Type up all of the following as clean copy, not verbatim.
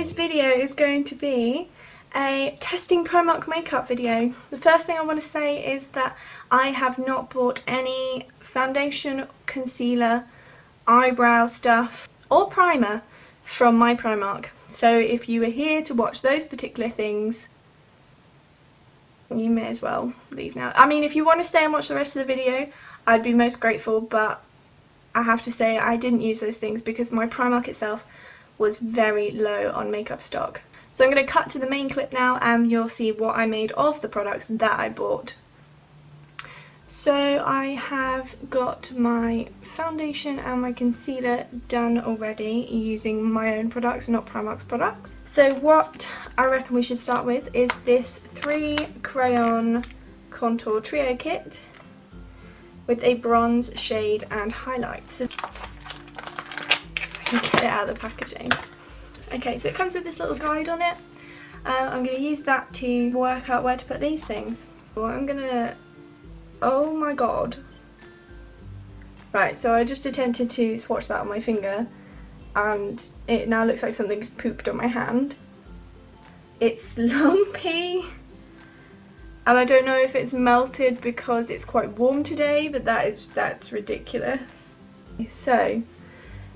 today's video is going to be a testing Primark makeup video. The first thing I want to say is that I have not bought any foundation, concealer, eyebrow stuff or primer from my Primark. So if you are here to watch those particular things, you may as well leave now. I mean, if you want to stay and watch the rest of the video, I'd be most grateful, but I have to say I didn't use those things because my Primark itself was very low on makeup stock. So I'm going to cut to the main clip now and you'll see what I made of the products that I bought. So I have got my foundation and my concealer done already using my own products, not Primark's products. So what I reckon we should start with is this 3 crayon contour trio kit with a bronze shade and highlights. So get it out of the packaging. Okay, so it comes with this little guide on it. I'm going to use that to work out where to put these things. Well, I'm going to... Oh my god. Right, so I just attempted to swatch that on my finger and it now looks like something's pooped on my hand. It's lumpy and I don't know if it's melted because it's quite warm today, but that's ridiculous. So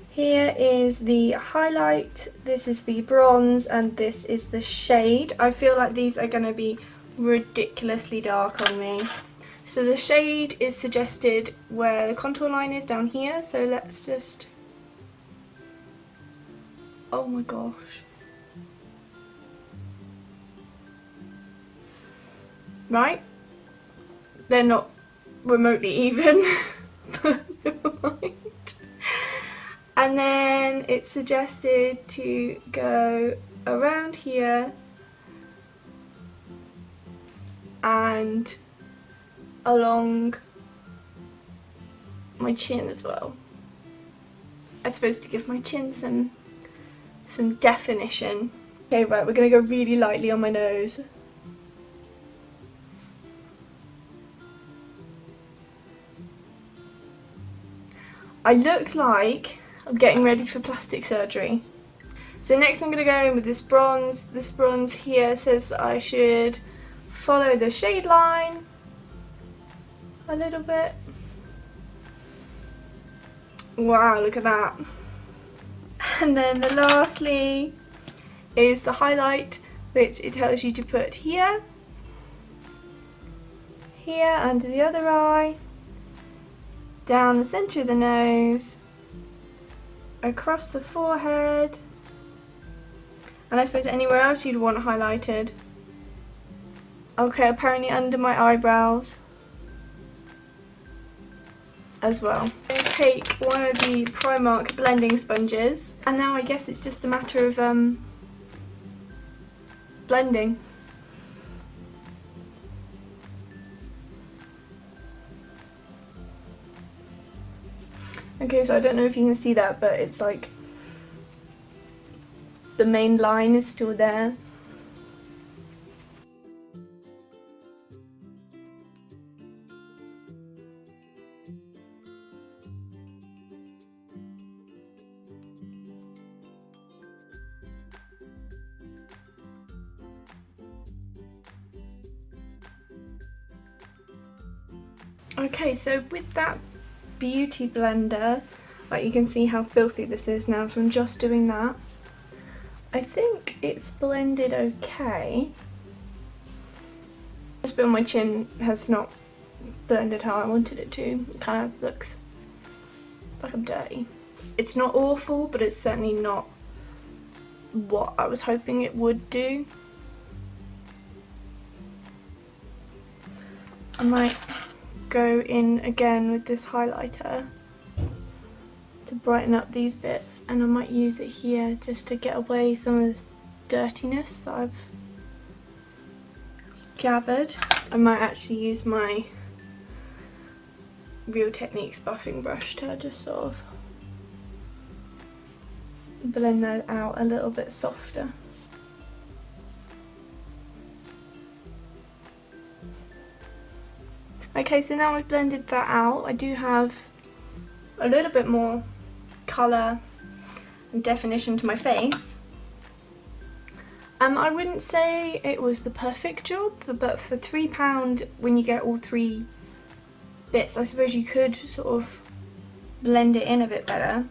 here is the highlight, this is the bronze, and this is the shade. I feel like these are going to be ridiculously dark on me. So the shade is suggested where the contour line is down here, so let's just... Oh my gosh. Right? They're not remotely even. And then it's suggested to go around here and along my chin as well. I'm supposed to give my chin some definition. Okay, right, we're gonna go really lightly on my nose. I look like I'm getting ready for plastic surgery. So next I'm going to go in with this bronze. This bronze here says that I should follow the shade line a little bit. Wow, look at that. And then lastly is the highlight, which it tells you to put here, here under the other eye, down the centre of the nose, across the forehead, and I suppose anywhere else you'd want highlighted. Okay, apparently under my eyebrows as well. I take one of the Primark blending sponges, and now I guess it's just a matter of blending. Okay, so I don't know if you can see that, but it's like the main line is still there. Okay, so with that beauty blender, like you can see how filthy this is now from just doing that. I think it's blended okay. This bit on my chin has not blended how I wanted it to. It kind of looks like I'm dirty. It's not awful, but it's certainly not what I was hoping it would do. I might go in again with this highlighter to brighten up these bits, and I might use it here just to get away some of this dirtiness that I've gathered. I might actually use my Real Techniques buffing brush to just sort of blend that out a little bit softer. Okay, so now I've blended that out, I do have a little bit more colour and definition to my face. I wouldn't say it was the perfect job, but for £3, when you get all 3 bits, I suppose you could sort of blend it in a bit better.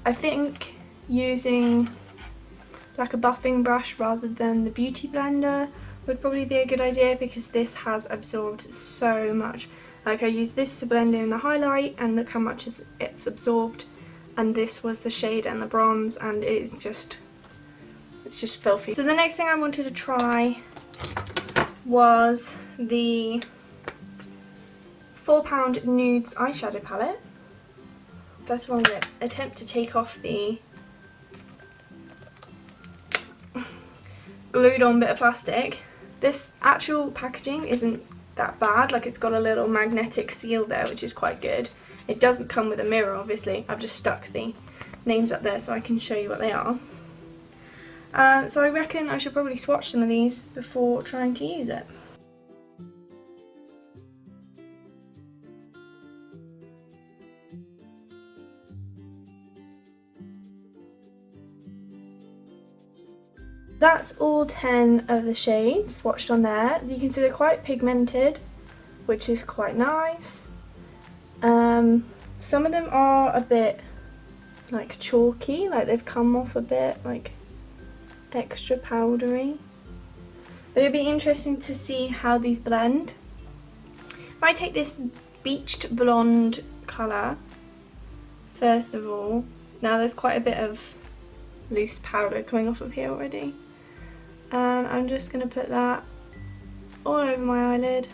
I think using like a buffing brush rather than the beauty blender would probably be a good idea, because this has absorbed so much. Like, I used this to blend in the highlight and look how much it's absorbed, and this was the shade and the bronze, and it's just filthy. So the next thing I wanted to try was the £4 Nudes eyeshadow palette. First of all, I'm going to attempt to take off the glued on bit of plastic. This actual packaging isn't that bad, like it's got a little magnetic seal there, which is quite good. It doesn't come with a mirror, obviously. I've just stuck the names up there so I can show you what they are. So I reckon I should probably swatch some of these before trying to use it. That's all 10 of the shades swatched on there. You can see they're quite pigmented, which is quite nice. Some of them are a bit like chalky, like they've come off a bit like extra powdery. But it'd be interesting to see how these blend. If I take this beached blonde colour, first of all, now there's quite a bit of loose powder coming off of here already. And I'm just going to put that all over my eyelid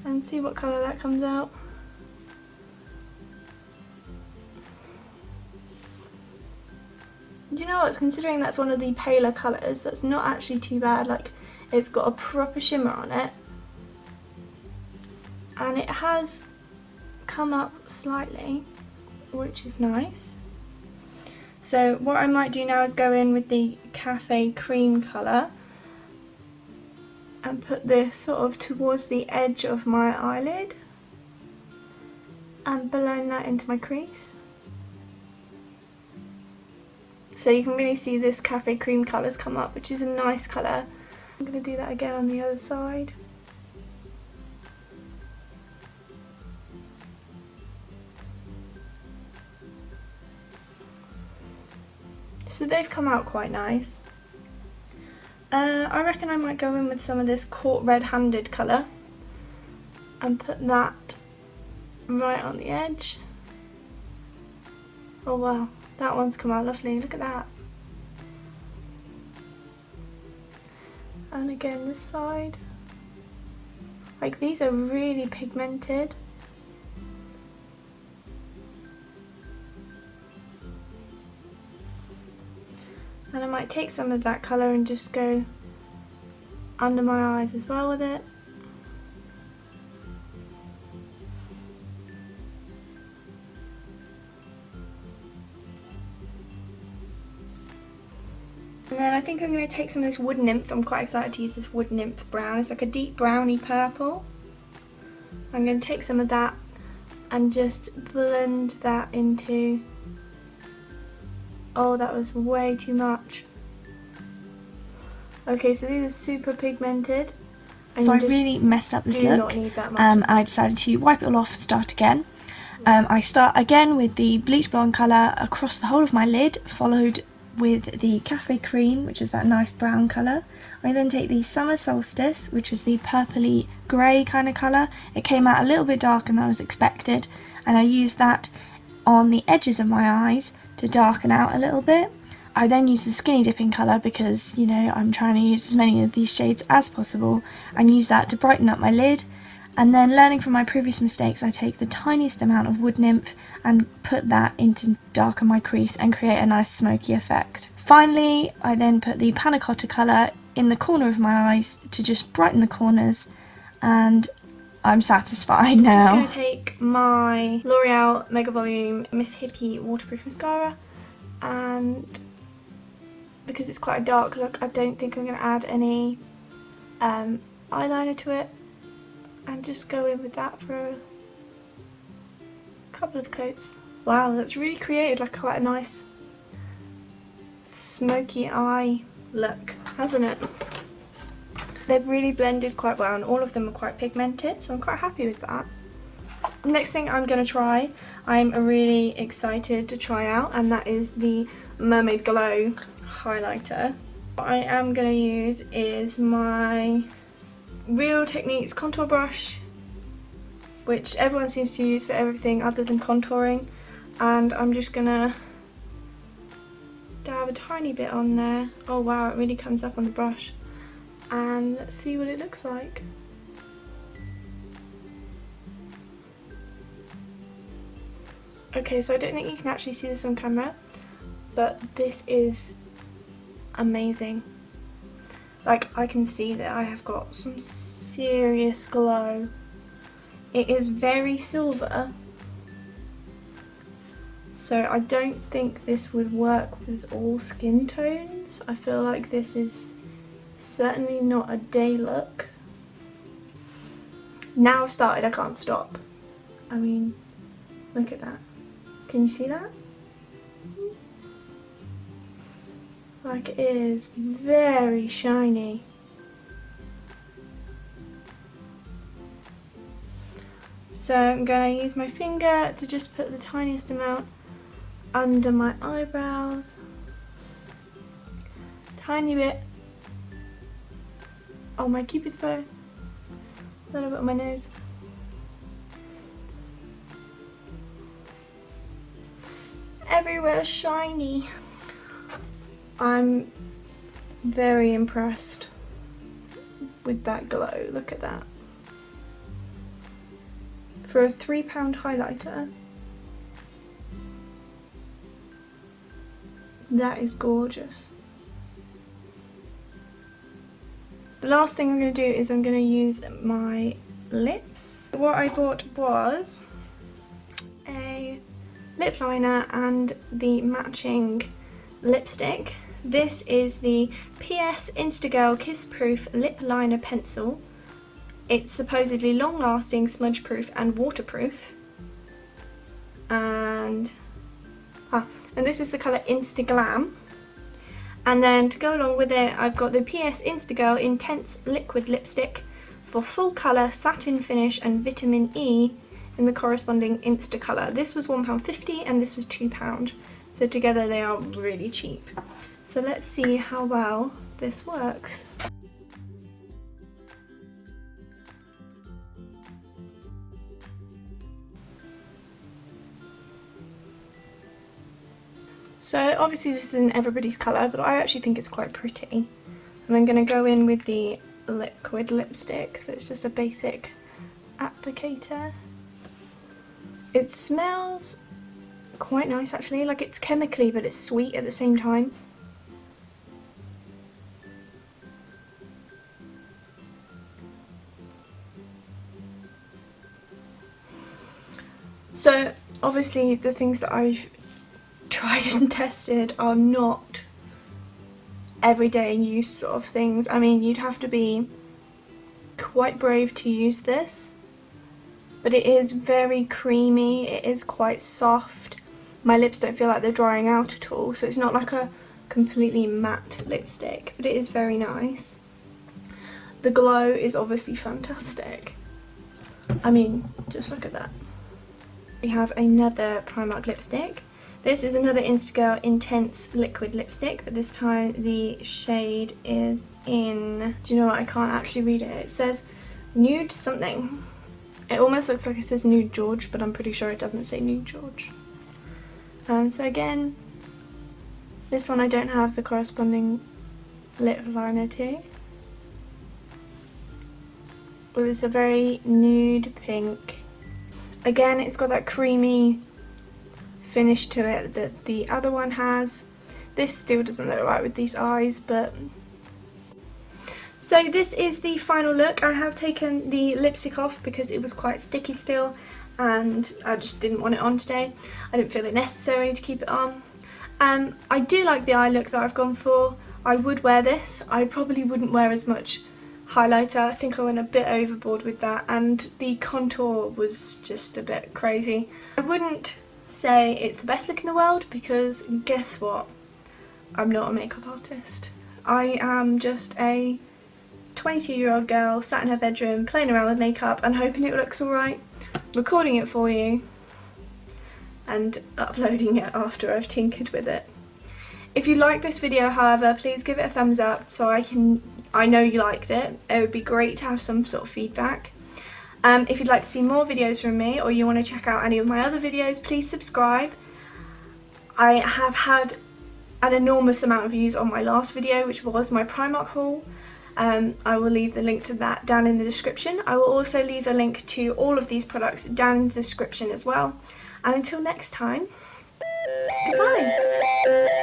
and see what colour that comes out. Do you know what, considering that's one of the paler colours, that's not actually too bad. Like, it's got a proper shimmer on it, and it has come up slightly, which is nice. So what I might do now is go in with the Cafe Cream colour and put this sort of towards the edge of my eyelid and blend that into my crease. So you can really see this Cafe Cream colour's come up, which is a nice colour. I'm going to do that again on the other side. So they've come out quite nice. I reckon I might go in with some of this Caught Red-Handed colour and put that right on the edge. Oh wow, that one's come out lovely, look at that. And again this side. Like, these are really pigmented. And I might take some of that colour and just go under my eyes as well with it. And then I think I'm going to take some of this Wood Nymph. I'm quite excited to use this Wood Nymph brown. It's like a deep browny purple. I'm going to take some of that and just blend that into... Oh, that was way too much. Okay, so these are super pigmented. So I really messed up this look. Not need that much. I decided to wipe it all off and start again. I start again with the bleach blonde colour across the whole of my lid, followed with the Cafe Cream, which is that nice brown colour. I then take the Summer Solstice, which is the purpley grey kind of colour. It came out a little bit darker than I was expected, and I used that on the edges of my eyes to darken out a little bit. I then use the Skinny Dipping colour because, you know, I'm trying to use as many of these shades as possible, and use that to brighten up my lid. And then, learning from my previous mistakes, I take the tiniest amount of Wood Nymph and put that in to darken my crease and create a nice smoky effect. Finally, I then put the Panna Cotta colour in the corner of my eyes to just brighten the corners, and I'm satisfied now. I'm just going to take my L'Oreal Mega Volume Miss Hickey Waterproof Mascara, and because it's quite a dark look, I don't think I'm going to add any eyeliner to it, and just go in with that for a couple of coats. Wow, that's really created like quite a nice smoky eye look, hasn't it? They've really blended quite well and all of them are quite pigmented, so I'm quite happy with that. Next thing I'm going to try, I'm really excited to try out, and that is the Mermaid Glow highlighter. What I am going to use is my Real Techniques contour brush, which everyone seems to use for everything other than contouring, and I'm just going to dab a tiny bit on there. Oh wow, it really comes up on the brush. And let's see what it looks like. Okay, so I don't think you can actually see this on camera, but this is amazing. Like, I can see that I have got some serious glow. It is very silver, so I don't think this would work with all skin tones. I feel like this is certainly not a day look. Now I've started, I can't stop. I mean, look at that. Can you see that? Like, it is very shiny. So I'm going to use my finger to just put the tiniest amount under my eyebrows. Tiny bit on my cupid's bow. A little bit on my nose. Everywhere shiny. I'm very impressed with that glow. Look at that. For a £3 highlighter, that is gorgeous. The last thing I'm going to do is I'm going to use my lips. What I bought was a lip liner and the matching lipstick. This is the PS Instagirl Kiss Proof Lip Liner Pencil. It's supposedly long lasting, smudge proof and waterproof. And this is the colour Instaglam. And then to go along with it, I've got the PS Instagirl Intense Liquid Lipstick for full colour, satin finish and vitamin E in the corresponding Insta colour. This was £1.50 and this was £2. So together they are really cheap. So let's see how well this works. So obviously this isn't everybody's colour, but I actually think it's quite pretty. And I'm going to go in with the liquid lipstick, so it's just a basic applicator. It smells quite nice actually, like it's chemically but it's sweet at the same time. So obviously the things that I've tried and tested are not everyday use sort of things. I mean, you'd have to be quite brave to use this, but it is very creamy, it is quite soft. My lips don't feel like they're drying out at all, so it's not like a completely matte lipstick, but it is very nice. The glow is obviously fantastic. I mean, just look at that. We have another Primark lipstick. This is another Instagirl Intense Liquid Lipstick, but this time the shade is in... Do you know what? I can't actually read it. It says Nude something. It almost looks like it says Nude George, but I'm pretty sure it doesn't say Nude George. So again, this one I don't have the corresponding lip liner to. But it's a very nude pink. Again, it's got that creamy finish to it that the other one has. This still doesn't look right with these eyes, but... So this is the final look. I have taken the lipstick off because it was quite sticky still and I just didn't want it on today. I didn't feel it necessary to keep it on. I do like the eye look that I've gone for. I would wear this. I probably wouldn't wear as much highlighter. I think I went a bit overboard with that, and the contour was just a bit crazy. I wouldn't say it's the best look in the world because guess what? I'm not a makeup artist. I am just a 22-year-old girl sat in her bedroom playing around with makeup and hoping it looks alright, recording it for you and uploading it after I've tinkered with it. If you like this video, however, please give it a thumbs up so I know you liked it. It would be great to have some sort of feedback. If you'd like to see more videos from me or you want to check out any of my other videos, please subscribe. I have had an enormous amount of views on my last video, which was my Primark haul. I will leave the link to that down in the description. I will also leave a link to all of these products down in the description as well. And until next time, goodbye.